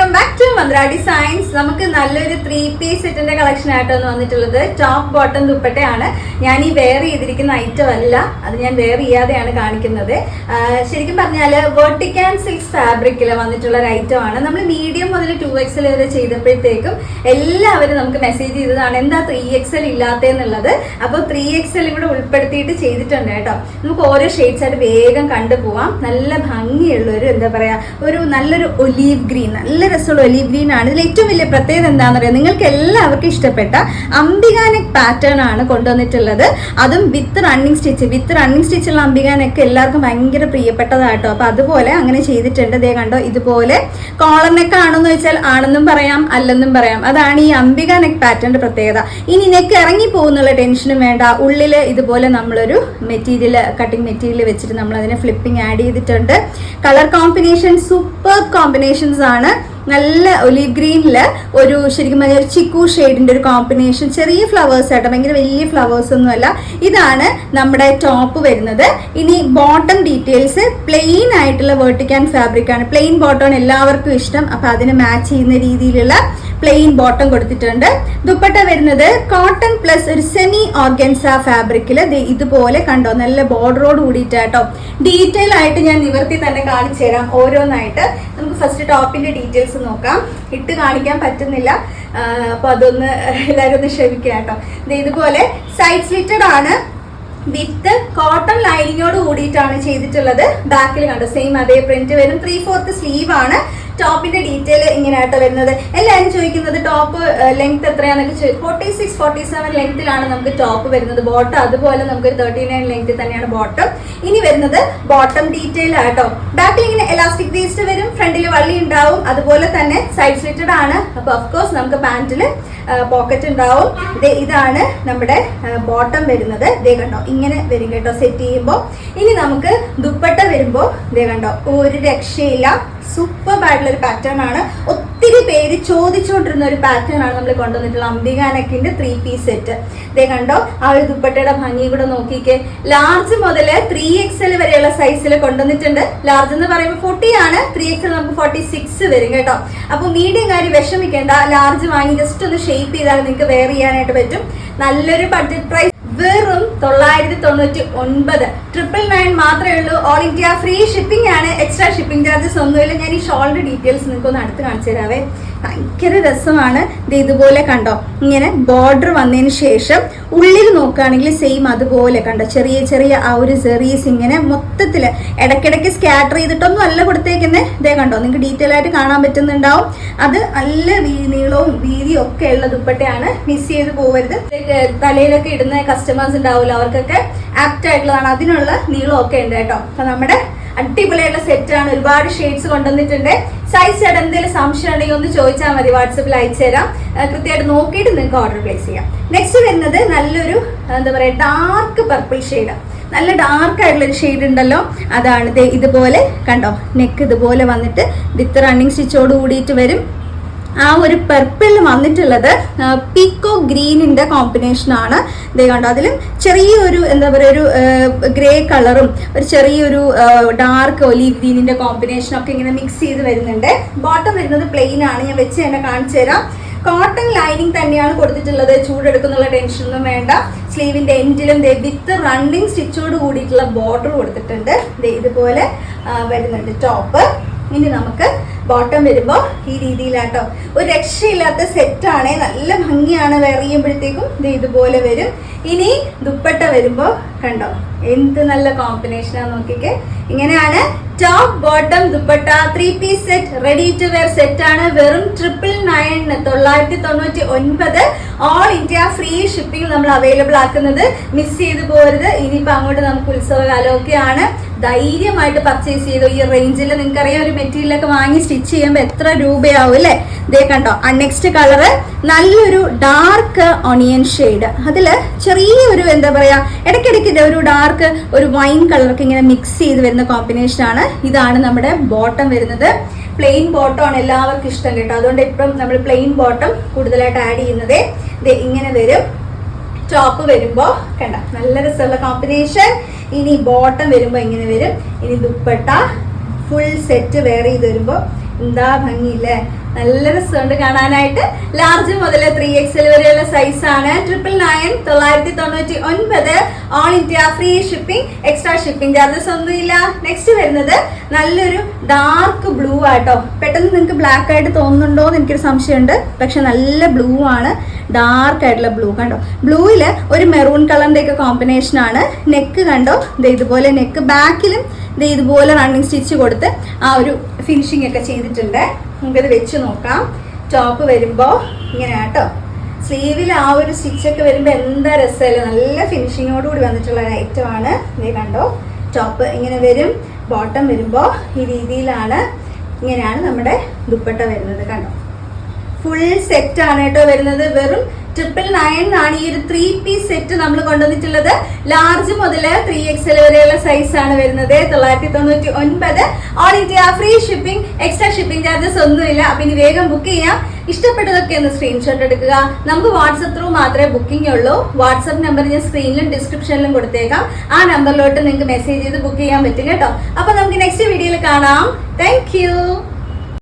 Welcome back to Mandra designs. നമുക്ക് നല്ലൊരു 3-piece സെറ്റിന്റെ കളക്ഷൻ ആയിട്ടാണ് വന്നിട്ടുള്ളത്. ടോപ്പ് ബോട്ടം ദുപ്പട്ടയാണ്. ഞാൻ ഈ വെയർ ചെയ്തിരിക്കുന്ന ഐറ്റം അല്ല, അത് ഞാൻ വെയർ ചെയ്യാതെയാണ് കാണിക്കുന്നത്. ശരിക്കും പറഞ്ഞാൽ വെർട്ടിക്കൽ സിൽക്ക് ഫാബ്രിക്കിൽ വന്നിട്ടുള്ള ഒരു ഐറ്റം ആണ്. നമ്മൾ മീഡിയം മുതൽ 2XL വരെ ചെയ്തപ്പോഴത്തേക്കും എല്ലാവരും നമുക്ക് മെസ്സേജ് ചെയ്തതാണ് എന്താ 3XL ഇല്ലാത്തതെന്നുള്ളത്. അപ്പോൾ 3XL ഇവിടെ ഉൾപ്പെടുത്തിയിട്ട് ചെയ്തിട്ടുണ്ട് കേട്ടോ. നമുക്ക് ഓരോ ഷെയ്ഡ്സ് ആയിട്ട് വേഗം കണ്ടുപോവാം. നല്ല ഭംഗിയുള്ളൊരു എന്താ പറയുക, ഒരു നല്ലൊരു ഒലീവ് ഗ്രീൻ, നല്ല രസമുള്ള ഒലീവ് ഗ്രീൻ ആണ്. ഇതിൽ ഏറ്റവും വലിയ പ്രത്യേകത എന്താണെന്ന് പറയുക, നിങ്ങൾക്ക് എല്ലാവർക്കും ഇഷ്ടപ്പെട്ട അംബികാനെക്ക് പാറ്റേൺ ആണ് കൊണ്ടുവന്നിട്ടുള്ളത്. അതും വിത്ത് റണ്ണിങ് സ്റ്റിച്ചുള്ള അംബികാനെക്ക് എല്ലാവർക്കും ഭയങ്കര പ്രിയപ്പെട്ടതാട്ടോ. അപ്പൊ അതുപോലെ അങ്ങനെ ചെയ്തിട്ടുണ്ട്. ദേ കണ്ടോ, ഇതുപോലെ കോളർ നെക്ക് ആണെന്ന് വെച്ചാൽ ആണെന്നും പറയാം, അല്ലെന്നും പറയാം. അതാണ് ഈ അംബികാനെക്ക് പാറ്റേണിന്റെ പ്രത്യേകത. ഇനി നെക്ക് ഇറങ്ങി പോകുന്നുള്ള ടെൻഷനും വേണ്ട. ഉള്ളില് ഇതുപോലെ നമ്മളൊരു മെറ്റീരിയൽ, കട്ടിങ് മെറ്റീരിയൽ വെച്ചിട്ട് നമ്മൾ അതിനെ ഫ്ലിപ്പിംഗ് ആഡ് ചെയ്തിട്ടുണ്ട്. കളർ കോമ്പിനേഷൻ സൂപ്പർ കോമ്പിനേഷൻസ് ആണ്. നല്ല ഒലീവ് ഗ്രീനില് ഒരു ശരിക്കും പറഞ്ഞാൽ ചിക്കു ഷെയ്ഡിന്റെ ഒരു കോമ്പിനേഷൻ, ചെറിയ ഫ്ലവേഴ്സ് ആയിട്ട്, ഭയങ്കര വലിയ ഫ്ലവേഴ്സ് ഒന്നും അല്ല. ഇതാണ് നമ്മുടെ ടോപ്പ് വരുന്നത്. ഇനി ബോട്ടം ഡീറ്റെയിൽസ് പ്ലെയിൻ ആയിട്ടുള്ള വെർട്ടിക്കൽ ഫാബ്രിക് ആണ്. പ്ലെയിൻ ബോട്ടം എല്ലാവർക്കും ഇഷ്ടം. അപ്പൊ അതിന് മാച്ച് ചെയ്യുന്ന രീതിയിലുള്ള പ്ലെയിൻ ബോട്ടം കൊടുത്തിട്ടുണ്ട്. ദുപ്പട്ട വരുന്നത് കോട്ടൺ പ്ലസ് ഒരു സെമി ഓർഗൻസ ഫാബ്രിക്കില് ഇതുപോലെ കണ്ടോ, നല്ല ബോർഡറോട് കൂടിയിട്ടാട്ടോ. ഡീറ്റെയിൽ ആയിട്ട് ഞാൻ നിവർത്തി തന്നെ കാണിച്ചു തരാം ഓരോന്നായിട്ട്. നമുക്ക് ഫസ്റ്റ് ടോപ്പിന്റെ ഡീറ്റെയിൽസ് നോക്കാം. ഇട്ട് കാണിക്കാൻ പറ്റുന്നില്ല, അപ്പൊ അതൊന്ന് എല്ലാവരും ഒന്ന് ക്ഷമിക്കുക കേട്ടോ. ഇതുപോലെ സൈഡ് സ്ലിറ്റഡ് ആണ്, വിത്ത് കോട്ടൺ ലൈനിങ്ങോട് കൂടിയിട്ടാണ് ചെയ്തിട്ടുള്ളത്. ബാക്കിൽ കണ്ടോ സെയിം അതേ പ്രിന്റ് വരും. 3/4 സ്ലീവ് ആണ്. ടോപ്പിന്റെ ഡീറ്റെയിൽ ഇങ്ങനെയായിട്ട് വരുന്നത്. എല്ലാവരും ചോദിക്കുന്നത് ടോപ്പ് ലെങ്ത് എത്രയാണെന്നൊക്കെ 46-47 ലെങ്ത്തിലാണ് നമുക്ക് ടോപ്പ് വരുന്നത്. ബോട്ടം അതുപോലെ നമുക്ക് 39 ലെങ്ത്തിൽ തന്നെയാണ് ബോട്ടം. ഇനി വരുന്നത് ബോട്ടം ഡീറ്റെയിൽ ആട്ടോ. ബാക്കിൽ ഇങ്ങനെ എലാസ്റ്റിക് വേസ്റ്റ് വരും, ഫ്രണ്ടിൽ വള്ളി ഉണ്ടാവും, അതുപോലെ തന്നെ സൈഡ് സ്ലിറ്റഡ് ആണ്. അപ്പൊ ഓഫ്കോഴ്സ് നമുക്ക് പാന്റിൽ പോക്കറ്റ് ഉണ്ടാവും. ഇതാണ് നമ്മുടെ ബോട്ടം വരുന്നത്. ദേ കണ്ടോ, ഇങ്ങനെ വരും കേട്ടോ സെറ്റ് ചെയ്യുമ്പോൾ. ഇനി നമുക്ക് ദുപ്പട്ട വരുമ്പോൾ ദേ കണ്ടോ, ഒരു രക്ഷയില്ല, സൂപ്പർ ആയിട്ടുള്ള ഒരു പാറ്റേൺ ആണ്. ഒത്തിരി പേര് ചോദിച്ചുകൊണ്ടിരുന്ന ഒരു പാറ്റേൺ ആണ് നമ്മൾ കൊണ്ടുവന്നിട്ടുള്ള അംബികാനെക്കിന്റെ 3-piece സെറ്റ്. ഇതേ കണ്ടോ, ആ ഒരു ദുപ്പട്ടയുടെ ഭംഗി കൂടെ നോക്കിക്കേ. ലാർജ് മുതൽ 3XL വരെയുള്ള സൈസിൽ കൊണ്ടുവന്നിട്ടുണ്ട്. ലാർജ് എന്ന് പറയുമ്പോൾ 40 ആണ്, 3XL നമുക്ക് 46 വരും കേട്ടോ. അപ്പൊ മീഡിയം കാര്യം വിഷമിക്കേണ്ട, ലാർജ് വാങ്ങി ജസ്റ്റ് ഒന്ന് ഷേപ്പ് ചെയ്താൽ നിങ്ങൾക്ക് വെയർ ചെയ്യാനായിട്ട് പറ്റും. നല്ലൊരു ബഡ്ജറ്റ് പ്രൈസ് വെറും 999, 999 മാത്രമേ ഉള്ളൂ. ഓൾ ഇന്ത്യ ഫ്രീ ഷിപ്പിംഗ് ആണ്, എക്സ്ട്രാ ഷിപ്പിംഗ് ചാർജസ് ഒന്നുമില്ല. ഞാൻ ഈ ഷോളിന്റെ ഡീറ്റെയിൽസ് നിങ്ങൾക്ക് ഒന്ന് അടുത്ത് കാണിച്ചു തരാവേ. ഭയങ്കര രസമാണ്. ഇതുപോലെ കണ്ടോ, ഇങ്ങനെ ബോർഡർ വന്നതിന് ശേഷം ഉള്ളിൽ നോക്കുകയാണെങ്കിൽ സെയിം അതുപോലെ കണ്ടോ, ചെറിയ ചെറിയ ആ ഒരു സെറീസ് ഇങ്ങനെ മൊത്തത്തില് ഇടയ്ക്കിടയ്ക്ക് സ്കാറ്റർ ചെയ്തിട്ടൊന്നും അല്ല കൊടുത്തേക്കുന്നത്. ഇതേ കണ്ടോ, നിങ്ങൾക്ക് ഡീറ്റെയിൽ ആയിട്ട് കാണാൻ പറ്റുന്നുണ്ടാവും. അത് നല്ല നീളവും വീതിയും ഒക്കെ ഉള്ള ദുപ്പട്ടയാണ്. മിസ് ചെയ്ത് പോകരുത്. തലയിലൊക്കെ ഇടുന്ന കസ്റ്റമേഴ്സ് ഉണ്ടാവില്ല, അവർക്കൊക്കെ ആപ്റ്റ് ആയിട്ടുള്ളതാണ്. അതിനുള്ള നീളമൊക്കെ ഉണ്ട് കേട്ടോ. അപ്പൊ നമ്മുടെ അടിപൊളിയായിട്ടുള്ള സെറ്റാണ്. ഒരുപാട് ഷെയ്ഡ്സ് കൊണ്ടുവന്നിട്ടുണ്ട്. സൈസ് ആയിട്ട് എന്തെങ്കിലും സംശയം ഉണ്ടെങ്കിൽ ഒന്ന് ചോദിച്ചാൽ മതി, വാട്സപ്പിൽ അയച്ചു തരാം. കൃത്യമായിട്ട് നോക്കിയിട്ട് നിങ്ങൾക്ക് ഓർഡർ പ്ലേസ് ചെയ്യാം. നെക്സ്റ്റ് വരുന്നത് നല്ലൊരു എന്താ പറയുക, ഡാർക്ക് പർപ്പിൾ ഷെയ്ഡ്. നല്ല ഡാർക്ക് ആയിട്ടുള്ള ഒരു ഷെയ്ഡ് ഉണ്ടല്ലോ, അതാണ്. ഇതുപോലെ കണ്ടോ, നെക്ക് ഇതുപോലെ വന്നിട്ട് വിത്ത് റണ്ണിങ് സ്റ്റിച്ചോട് കൂടിയിട്ട് വരും. ആ ഒരു പർപ്പിൾ വന്നിട്ടുള്ളത് പീക്കോ ഗ്രീനിന്റെ കോമ്പിനേഷൻ ആണ്. ഇത് കണ്ടോ, അതിലും ചെറിയൊരു എന്താ പറയുക, ഒരു ഗ്രേ കളറും ഒരു ചെറിയൊരു ഡാർക്ക് ഒലീവ് ഗ്രീനിന്റെ കോമ്പിനേഷൻ ഒക്കെ ഇങ്ങനെ മിക്സ് ചെയ്ത് വരുന്നുണ്ട്. ബോട്ടം വരുന്നത് പ്ലെയിൻ ആണ്. ഞാൻ വെച്ച് തന്നെ കാണിച്ചു തരാം. കോട്ടൺ ലൈനിങ് തന്നെയാണ് കൊടുത്തിട്ടുള്ളത്. ചൂടെടുക്കുന്നുള്ള ടെൻഷനൊന്നും വേണ്ട. സ്ലീവിന്റെ എൻഡിലും വിത്ത് റണ്ണിങ് സ്റ്റിച്ചോട് കൂടിയിട്ടുള്ള ബോർഡർ കൊടുത്തിട്ടുണ്ട്. ഇതുപോലെ വരുന്നുണ്ട് ടോപ്പ്. ഇനി നമുക്ക് ബോട്ടം വരുമ്പോൾ ഈ രീതിയിലാട്ടോ. ഒരു രക്ഷയില്ലാത്ത സെറ്റാണ്, നല്ല ഭംഗിയാണ് വെയർ ചെയ്യുമ്പോഴത്തേക്കും. ഇതുപോലെ വരും. ഇനി ദുപ്പട്ട വരുമ്പോൾ കണ്ടോ, എന്ത് നല്ല കോമ്പിനേഷനാണ് നോക്കിക്കേ. ഇങ്ങനെയാണ് top bottom dupatta 3-piece set, ready to wear set ആണ്. വെറും 999 ഓൾ ഇന്ത്യ ഫ്രീ ഷിപ്പിംഗ് നമ്മൾ അവൈലബിൾ ആക്കുന്നത്. മിസ് ചെയ്ത് പോകരുത്. ഇനിയിപ്പോൾ അങ്ങോട്ട് നമുക്ക് ഉത്സവകാലമൊക്കെയാണ്. ധൈര്യമായിട്ട് പർച്ചേസ് ചെയ്തു. ഈ റേഞ്ചിൽ നിങ്ങൾക്കറിയാം, ഒരു മെറ്റീരിയലൊക്കെ വാങ്ങി സ്റ്റിച്ച് ചെയ്യുമ്പോൾ എത്ര രൂപയാവും അല്ലേ. ഇതേ കണ്ടോ, നെക്സ്റ്റ് കളറ് നല്ലൊരു ഡാർക്ക് ഓണിയൻ ഷെയ്ഡ്. അതില് ചെറിയൊരു എന്താ പറയാ, ഇടയ്ക്കിടയ്ക്ക് ഒരു ഡാർക്ക് ഒരു വൈൻ കളറൊക്കെ ഇങ്ങനെ മിക്സ് ചെയ്ത് വരുന്ന കോമ്പിനേഷൻ ആണ്. ഇതാണ് നമ്മുടെ ബോട്ടം വരുന്നത്. പ്ലെയിൻ ബോട്ടം ആണ് എല്ലാവർക്കും ഇഷ്ടം കേട്ടോ. അതുകൊണ്ട് ഇപ്പം നമ്മൾ പ്ലെയിൻ ബോട്ടം കൂടുതലായിട്ട് ആഡ് ചെയ്യുന്നത്. ഇങ്ങനെ വരും. ടോപ്പ് വരുമ്പോൾ കണ്ട, നല്ല രസമുള്ള കോമ്പിനേഷൻ. ഇനി ബോട്ടം വരുമ്പോൾ ഇങ്ങനെ വരും. ഇനി ദുപ്പട്ട ഫുൾ സെറ്റ് വെയർ ചെയ്ത് വരുമ്പോൾ എന്താ ഭംഗിയില്ലേ, നല്ല രസമുണ്ട് കാണാനായിട്ട്. ലാർജ് മുതൽ 3XL വരെയുള്ള സൈസാണ്. 999 all India free shipping, extra shipping charges ഒന്നുമില്ല. നെക്സ്റ്റ് വരുന്നത് നല്ലൊരു ഡാർക്ക് ബ്ലൂ ആട്ടോ. പെട്ടെന്ന് നിങ്ങൾക്ക് ബ്ലാക്ക് ആയിട്ട് തോന്നുന്നുണ്ടോ എന്ന് എനിക്കൊരു സംശയമുണ്ട്, പക്ഷെ നല്ല ബ്ലൂ ആണ്, ഡാർക്ക് ആയിട്ടുള്ള ബ്ലൂ. കണ്ടോ, ബ്ലൂവിൽ ഒരു മെറൂൺ കളറിന്റെ ഒക്കെ കോമ്പിനേഷൻ ആണ്. നെക്ക് കണ്ടോ, ഇതുപോലെ നെക്ക്, ബാക്കിലും ഇതുപോലെ റണ്ണിങ് സ്റ്റിച്ച് കൊടുത്ത് ആ ഒരു ഫിനിഷിംഗ് ഒക്കെ ചെയ്തിട്ടുണ്ട്. നമുക്കത് വെച്ച് നോക്കാം. ടോപ്പ് വരുമ്പോൾ ഇങ്ങനെ കേട്ടോ, സ്ലീവിൽ ആ ഒരു സ്റ്റിച്ചൊക്കെ വരുമ്പോൾ എന്താ രസമല്ലേ, നല്ല ഫിനിഷിങ്ങോടുകൂടി വന്നിട്ടുള്ള ഒരു ഐറ്റമാണ്. ഇത് കണ്ടോ, ടോപ്പ് ഇങ്ങനെ വരും, ബോട്ടം വരുമ്പോൾ ഈ രീതിയിലാണ്. ഇങ്ങനെയാണ് നമ്മുടെ ദുപ്പട്ട വരുന്നത്. കണ്ടോ, ഫുൾ സെറ്റ് ആണ് കേട്ടോ വരുന്നത്. വെറും 999 ആണ് ഈ ഒരു 3 പീസ് സെറ്റ് നമ്മൾ കൊണ്ടുവന്നിട്ടുള്ളത്. ലാർജ് മുതൽ 3XL വരെയുള്ള സൈസ് ആണ് വരുന്നത്. 999 all India free shipping, extra shipping charges ഒന്നുമില്ല. അപ്പൊ ഇനി വേഗം ബുക്ക് ചെയ്യാം. ഇഷ്ടപ്പെട്ടതൊക്കെ ഒന്ന് സ്ക്രീൻഷോട്ട് എടുക്കുക. നമുക്ക് വാട്സപ്പ് ത്രൂ മാത്രമേ ബുക്കിംഗ് ഉള്ളൂ. വാട്സപ്പ് നമ്പർ ഞാൻ സ്ക്രീനിലും ഡിസ്ക്രിപ്ഷനിലും കൊടുത്തേക്കാം. ആ നമ്പറിലോട്ട് നിങ്ങൾക്ക് മെസ്സേജ് ചെയ്ത് ബുക്ക് ചെയ്യാൻ പറ്റും കേട്ടോ. അപ്പൊ നമുക്ക് നെക്സ്റ്റ് വീഡിയോയിൽ കാണാം. താങ്ക്